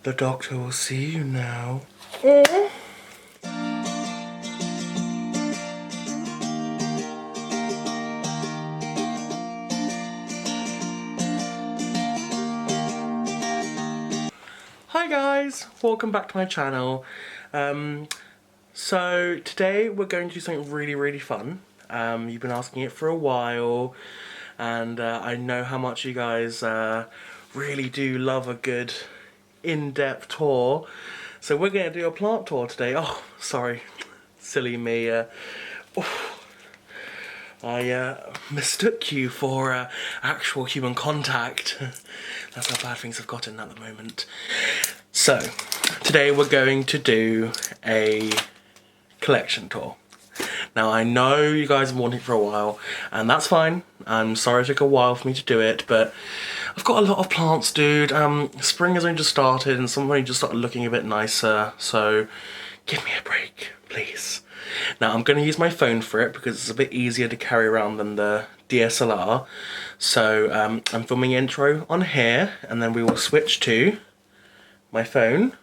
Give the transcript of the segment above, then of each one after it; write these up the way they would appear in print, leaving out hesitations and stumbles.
The doctor will see you now. Hi guys, welcome back to my channel. So today we're going to do something really fun. You've been asking it for a while, and I know how much you guys really do love a good in-depth tour. So we're going to do a plant tour today. Oh, sorry, silly me. I mistook you for actual human contact. That's how bad things have gotten at the moment. So, today we're going to do a collection tour. Now, I know you guys have wanted it for a while, and that's fine. I'm sorry it took a while for me to do it, but I've got a lot of plants, dude. Spring has only just started, and some of them just started looking a bit nicer, so give me a break, please. Now, I'm going to use my phone for it because it's a bit easier to carry around than the DSLR. So, I'm filming intro on here, and then we will switch to my phone,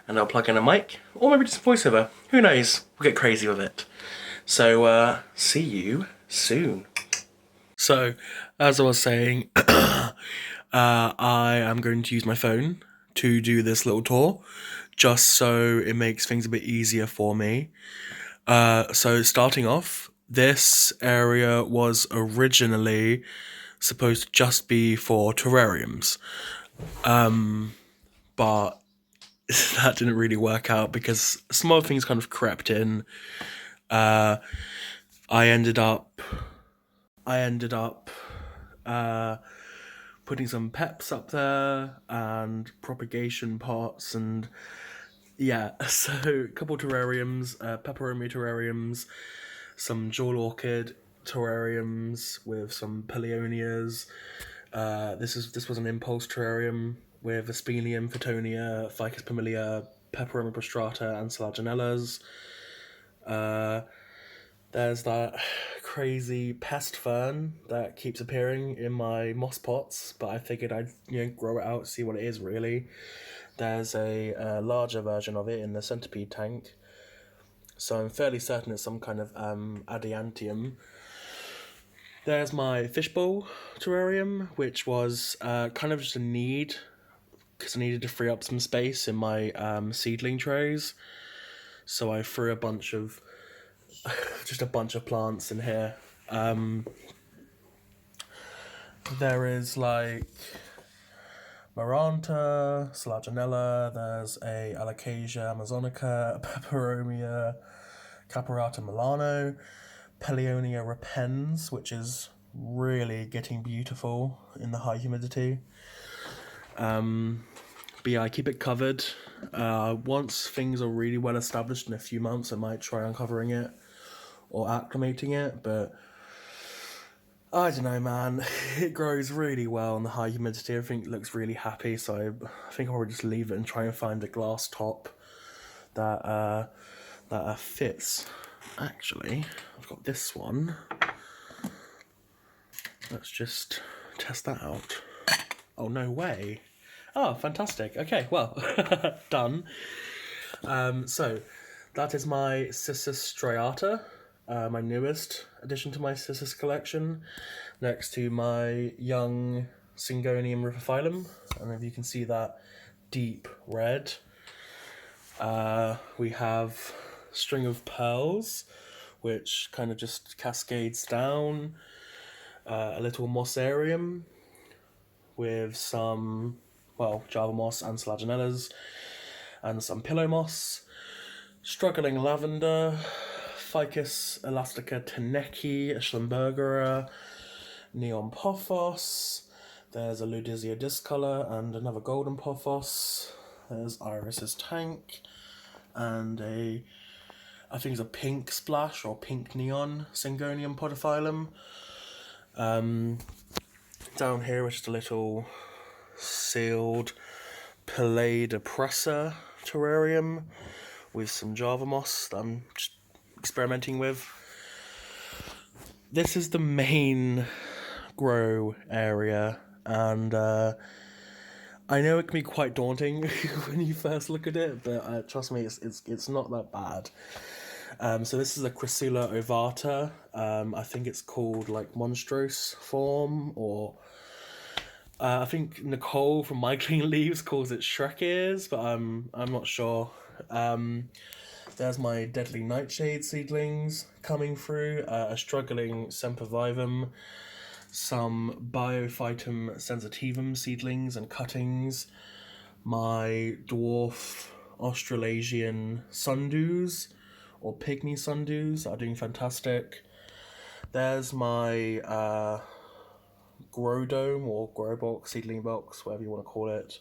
and I'll plug in a mic, or maybe just voiceover. Who knows? We'll get crazy with it. So, see you soon. So, as I was saying, I am going to use my phone to do this little tour, just so it makes things a bit easier for me. So starting off, this area was originally supposed to just be for terrariums, but that didn't really work out because some other things kind of crept in. I ended up putting some peps up there and propagation pots, and yeah, so a couple terrariums, pepperoni terrariums, some jewel orchid terrariums with some Paleonias. This was an impulse terrarium with Aspenium, Fittonia, Ficus pumila, Peperomia prostrata, and Selaginellas. There's that crazy pest fern that keeps appearing in my moss pots, but I figured I'd grow it out, see what it is really. There's a larger version of it in the centipede tank, so I'm fairly certain it's some kind of adiantium. There's my fishbowl terrarium, which was kind of just a need because I needed to free up some space in my seedling trays. So I threw a bunch of plants in here. There is like Maranta, Selaginella, there's a Alocasia amazonica, Peperomia, Caparata Milano, Paleonia repens, which is really getting beautiful in the high humidity. But yeah, I keep it covered. Once things are really well established in a few months, I might try uncovering it or acclimating it, but I don't know, man. It grows really well in the high humidity. Everything looks really happy, so I think I'll probably just leave it and try and find a glass top that fits. Actually, I've got this one. Let's just test that out. Oh, no way. Oh, fantastic. Okay, well, done. So, that is my Cissus striata, my newest addition to my Cissus collection, next to my young Syngonium rufophyllum. I don't know if you can see that deep red. We have String of Pearls, which kind of just cascades down. A little Mossarium with some, Java moss and Selaginellas, and some pillow moss. Struggling lavender, Ficus elastica teneki, a Schlumbergera, neon pothos. There's a Ludisia discolor and another golden pothos. There's Iris's tank, and I think it's a pink splash or pink neon Syngonium podophyllum. Down here is just a little sealed Pelade oppressor terrarium with some Java moss that I'm just experimenting with. This is the main grow area, and I know it can be quite daunting when you first look at it, but trust me, it's not that bad. So this is a Chrysula ovata. I think it's called like monstrose form, or I think Nicole from My Clean Leaves calls it Shrek ears, but I'm not sure. There's my deadly nightshade seedlings coming through. A struggling sempervivum, some biophytum sensitivum seedlings and cuttings. My dwarf Australasian sundews, or pygmy sundews, are doing fantastic. There's my grow dome or grow box, seedling box, whatever you want to call it.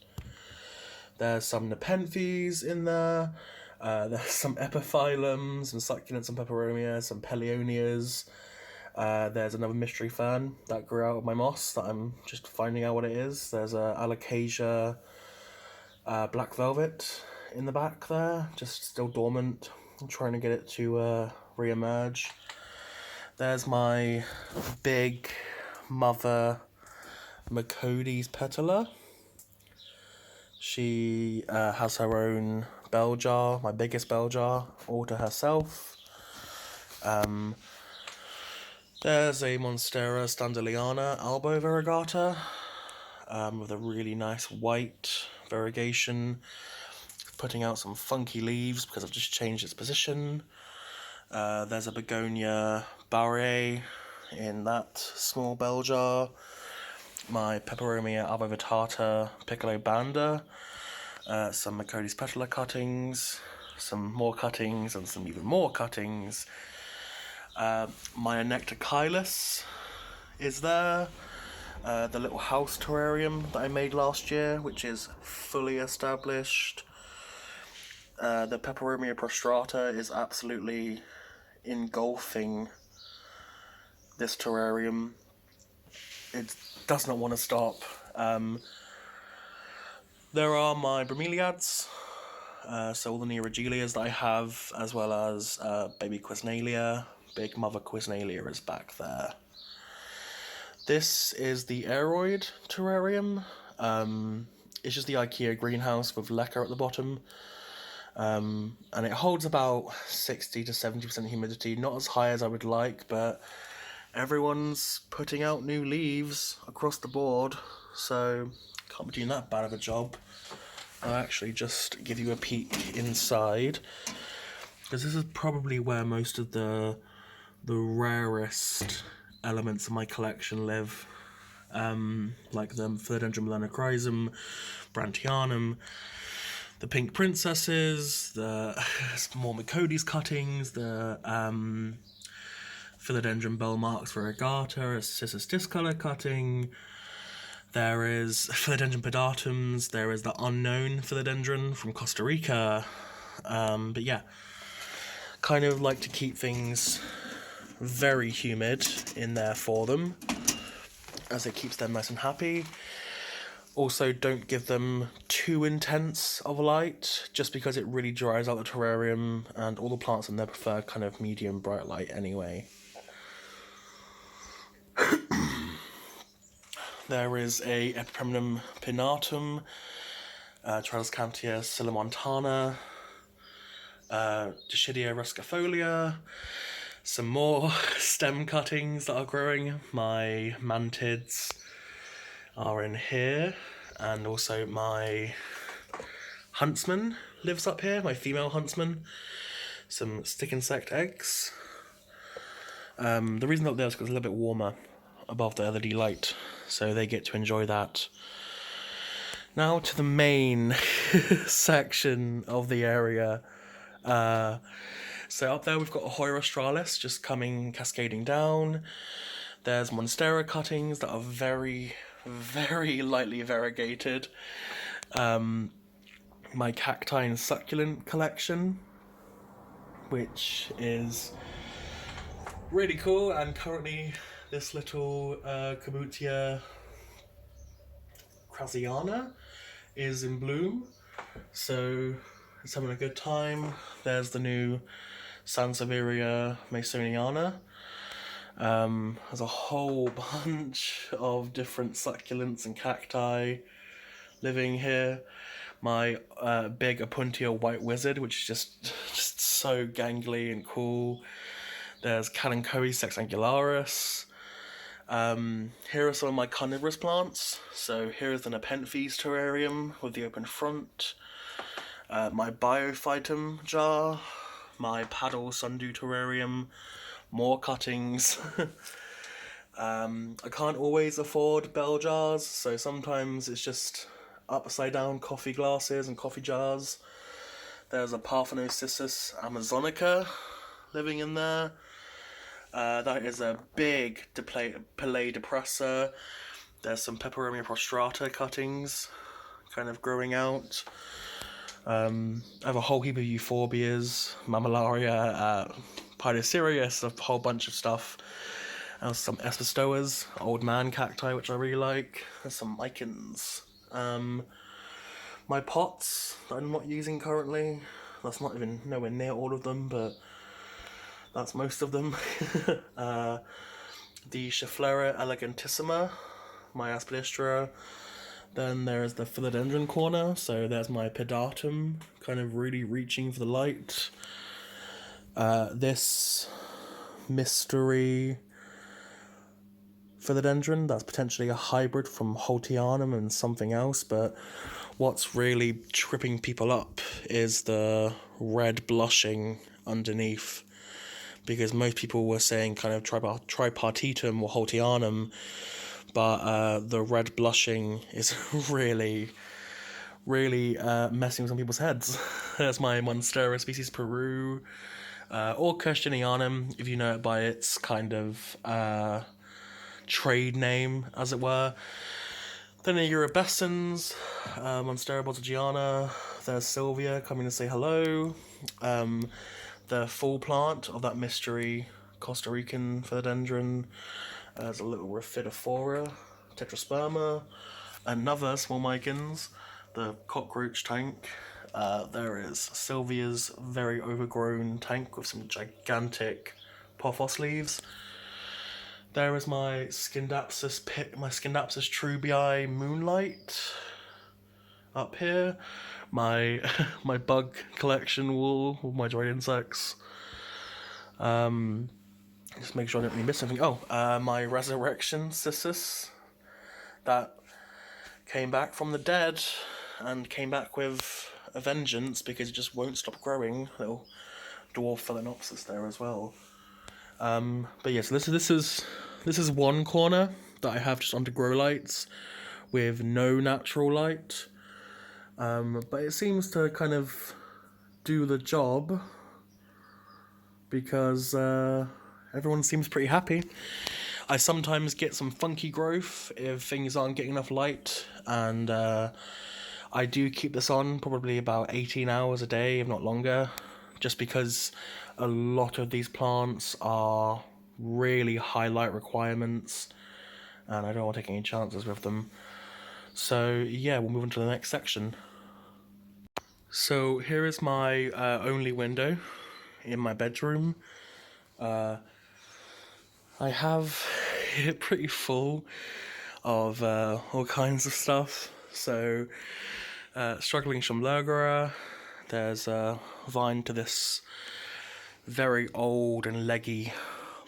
There's some nepenthes in there. There's some epiphyllums, some succulents, some peperomia, some peleonias. There's another mystery fern that grew out of my moss that I'm just finding out what it is. There's a alocasia black velvet in the back there, just still dormant. I'm trying to get it to re-emerge. There's my big mother Macodes petala. She has her own bell jar, my biggest bell jar, all to herself. There's a Monstera standeliana albo variegata with a really nice white variegation, putting out some funky leaves because I've just changed its position. There's a begonia barre in that small bell jar. My peperomia albovetata piccolo banda, some Macodes petala cuttings, some more cuttings, and some even more cuttings. My Nectocylus is there. The little house terrarium that I made last year, which is fully established. The Peperomia prostrata is absolutely engulfing this terrarium. It does not want to stop. There are my bromeliads, so all the Neurogelias that I have, as well as baby Quisnalia. Big mother Quisnalia is back there. This is the Aeroid terrarium. It's just the IKEA greenhouse with leca at the bottom. And it holds about 60 to 70% humidity, not as high as I would like, but everyone's putting out new leaves across the board, so can't be doing that bad of a job. I'll actually just give you a peek inside, because this is probably where most of the rarest elements of my collection live, like the Philodendron melanochrysum, Brantianum, the pink princesses, the more Macodes cuttings, the Philodendron bellmarks variegata, a Cissus discolor cutting. There is Philodendron pedatums. There is the unknown Philodendron from Costa Rica. But yeah, kind of like to keep things very humid in there for them, as it keeps them nice and happy. Also, don't give them too intense of a light, just because it really dries out the terrarium, and all the plants in there prefer kind of medium bright light anyway. There is a Epipremnum pinnatum, Tralescantia silamontana, Dischidia ruscifolia, some more stem cuttings that are growing. My mantids are in here, and also my huntsman lives up here, my female huntsman. Some stick insect eggs. The reason they're up there is because it's a little bit warmer above the LED light, so they get to enjoy that. Now to the main section of the area. So up there we've got a Hoya australis just coming, cascading down. There's Monstera cuttings that are very, very lightly variegated. My cacti and succulent collection, which is really cool, and currently this little Kabutia crasiana is in bloom, so it's having a good time. There's the new Sansevieria masoniana. There's a whole bunch of different succulents and cacti living here. My big Apuntia white wizard, which is just so gangly and cool. There's Kalanchoe sexangularis. Here are some of my carnivorous plants. So here is the Nepenthes terrarium with the open front. My biophytum jar. My paddle sundew terrarium. More cuttings. I can't always afford bell jars, so sometimes it's just upside down coffee glasses and coffee jars. There's a Parthenocissus amazonica living in there. That is a big Pelea depressor. There's some Peperomia prostrata cuttings kind of growing out. I have a whole heap of euphorbias, mammillaria, Pidosirius, a whole bunch of stuff. And some Espestoas, old man cacti, which I really like. There's some lichens. My pots that I'm not using currently. That's not even nowhere near all of them, but that's most of them. The Schefflera elegantissima, my Aspidistra. Then there's the philodendron corner, so there's my pedatum, kind of really reaching for the light. This mystery philodendron, that's potentially a hybrid from Holtianum and something else, but what's really tripping people up is the red blushing underneath, because most people were saying kind of tripartitum or Holtianum, but the red blushing is really messing with some people's heads. That's my Monstera species Peru, or Kirstenianum, if you know it by its kind of trade name, as it were. Then the Urobescens, Monstera bottigiana. There's Sylvia coming to say hello. The full plant of that mystery Costa Rican philodendron. There's a little Rhaphidophora, Tetrasperma. Another small Mycans, the cockroach tank. There is Sylvia's very overgrown tank with some gigantic pothos leaves. There is my Scindapsus trubii moonlight up here. My my bug collection wall with my dried insects. Just make sure I don't really miss anything. My resurrection cissus that came back from the dead and came back with a vengeance because it just won't stop growing. Little dwarf phalaenopsis there as well. But yes, yeah, so this is one corner that I have just under grow lights with no natural light. But it seems to kind of do the job because everyone seems pretty happy. I sometimes get some funky growth if things aren't getting enough light, and I do keep this on probably about 18 hours a day, if not longer, just because a lot of these plants are really high light requirements, and I don't want to take any chances with them. So yeah, we'll move on to the next section. So here is my only window in my bedroom. I have it pretty full of all kinds of stuff. So struggling Schomburgera. There's a vine to this very old and leggy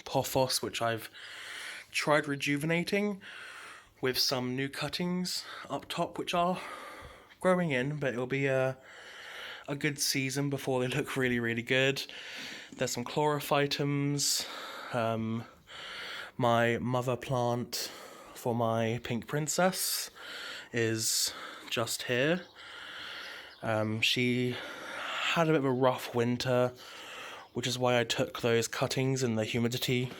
pothos, which I've tried rejuvenating with some new cuttings up top, which are growing in, but it'll be a good season before they look really good. There's some chlorophytums. My mother plant for my pink princess is just here. She had a bit of a rough winter, which is why I took those cuttings in the humidity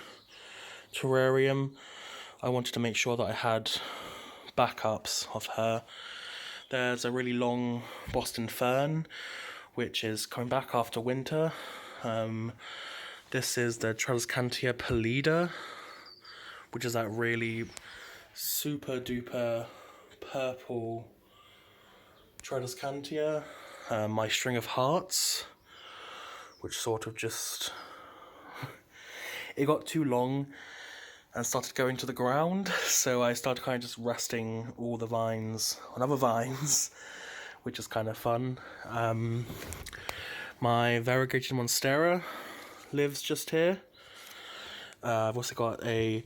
terrarium. I wanted to make sure that I had backups of her. There's a really long Boston fern, which is coming back after winter. This is the Tradescantia pallida, which is that really super duper purple Tradescantia. My string of hearts, which sort of just it got too long and started going to the ground. So I started kind of just resting all the vines on other vines, which is kind of fun. My variegated monstera lives just here. I've also got a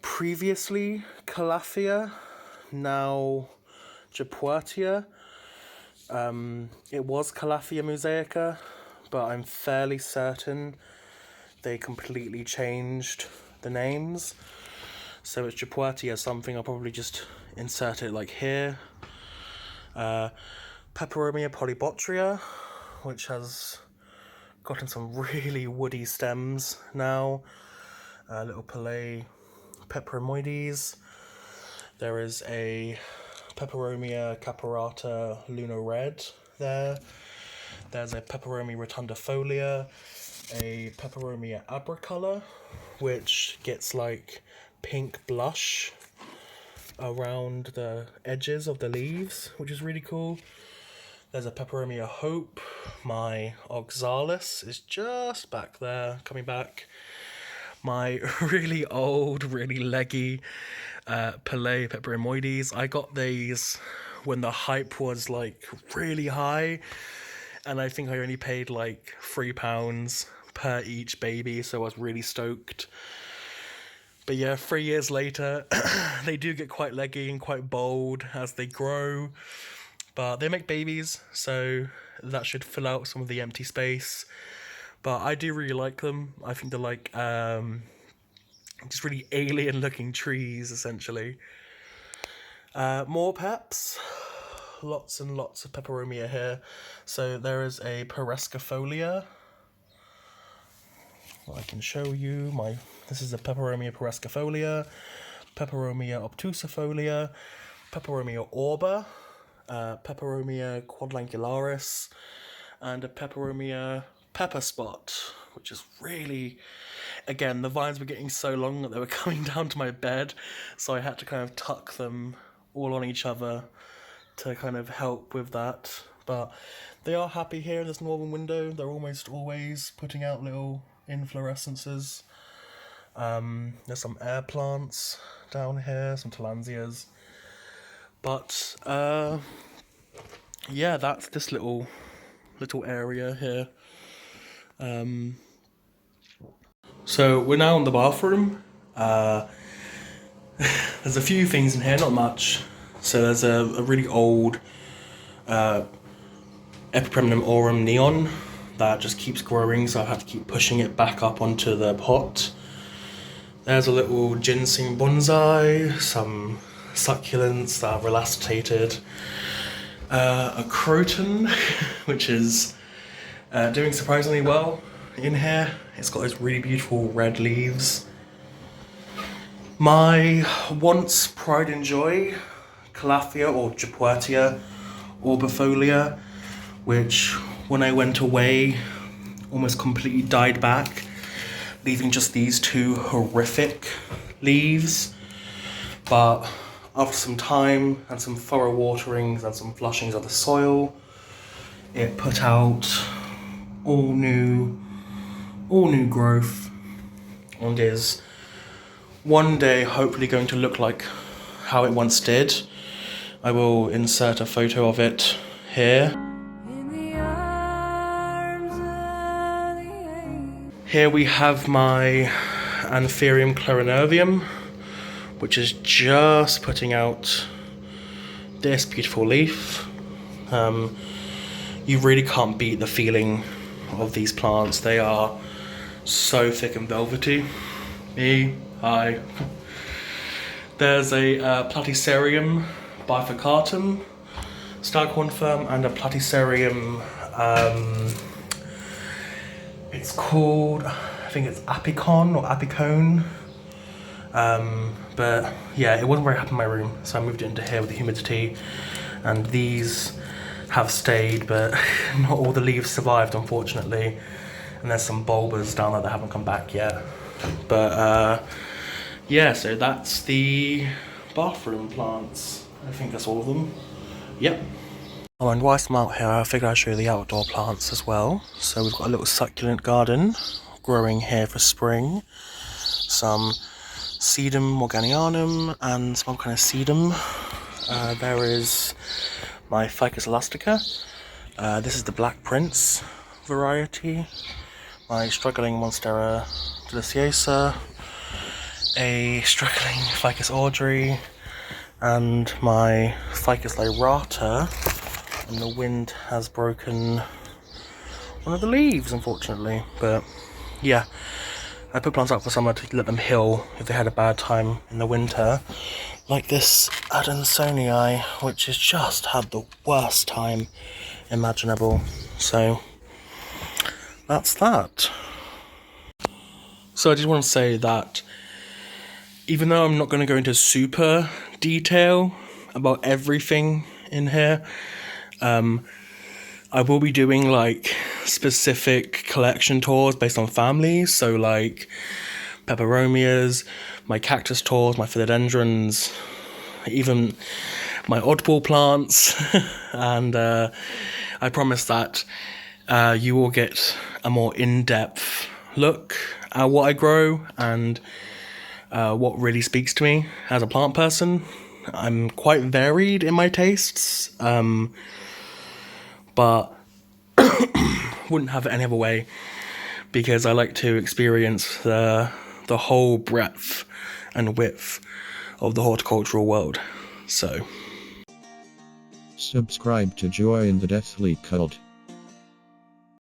previously Calafia, now Japuatia. It was Calafia mosaica, but I'm fairly certain they completely changed the names. So it's Japuatia something. I'll probably just insert it like here. Peperomia polybotria, which has gotten some really woody stems now. Little Palais peperomoides. There is a Peperomia caparata Lunar Red there. There's a Peperomia rotundifolia, a Peperomia abricolor, which gets like pink blush around the edges of the leaves, which is really cool. There's a Peperomia Hope. My Oxalis is just back there, coming back. My really old, really leggy Palais peperomoides. I got these when the hype was like really high, and I think I only paid like £3 per each baby, so I was really stoked. But yeah, 3 years later, they do get quite leggy and quite bold as they grow, but they make babies, so that should fill out some of the empty space. But I do really like them. I think they're like just really alien looking trees, essentially. More peps. Lots and lots of peperomia here. So there is a Perescifolia. I can show you this is a Peperomia Perescifolia, Peperomia obtusifolia, Peperomia orba, Peperomia quadrangularis, and a Peperomia pepper spot, which is really, again, the vines were getting so long that they were coming down to my bed, so I had to kind of tuck them all on each other to kind of help with that. But they are happy here in this northern window. They're almost always putting out little inflorescences. There's some air plants down here, some tillandsias. But yeah, that's this little area here. So we're now in the bathroom. There's a few things in here, not much. So there's a really old Epipremnum aurum neon that just keeps growing, so I've had to keep pushing it back up onto the pot. There's a little ginseng bonsai, some succulents that are elasticated, a croton, which is doing surprisingly well in here. It's got those really beautiful red leaves. My once pride and joy, Calafia or Japuatia orbifolia, which when I went away almost completely died back, leaving just these two horrific leaves. But after some time and some thorough waterings and some flushings of the soil, it put out all new growth, and is one day hopefully going to look like how it once did. I will insert a photo of it here. Here we have my Anthurium clarinervium, which is just putting out this beautiful leaf. You really can't beat the feeling of these plants. They are so thick and velvety. Hi. There's a Platycerium bifurcatum staghorn fern and a Platycerium, it's called, I think it's Apicon or Apicone. But yeah, it wasn't very happy in my room, so I moved it into here with the humidity, and these have stayed, but not all the leaves survived, unfortunately. And there's some bulbas down there that haven't come back yet. But yeah, so that's the bathroom plants. I think that's all of them. Yep. Oh, and whilst I'm out here, I figured I'd show you the outdoor plants as well. So we've got a little succulent garden growing here for spring. Some Sedum Morganianum and some kind of sedum. There is my Ficus elastica. This is the Black Prince variety. My struggling Monstera deliciosa. A struggling Ficus Audrey. And my Ficus lyrata. And the wind has broken one of the leaves, unfortunately. But yeah, I put plants out for summer to let them heal if they had a bad time in the winter. Like this Adansonii, which has just had the worst time imaginable. So that's that. So I just want to say that even though I'm not going to go into super detail about everything in here, I will be doing like specific collection tours based on families. So like peperomias, my cactus tours, my philodendrons, even my oddball plants. And I promise that you will get a more in-depth look at what I grow and what really speaks to me as a plant person. I'm quite varied in my tastes, but wouldn't have it any other way, because I like to experience the whole breadth and width of the horticultural world. So subscribe to join the Deathly Cult.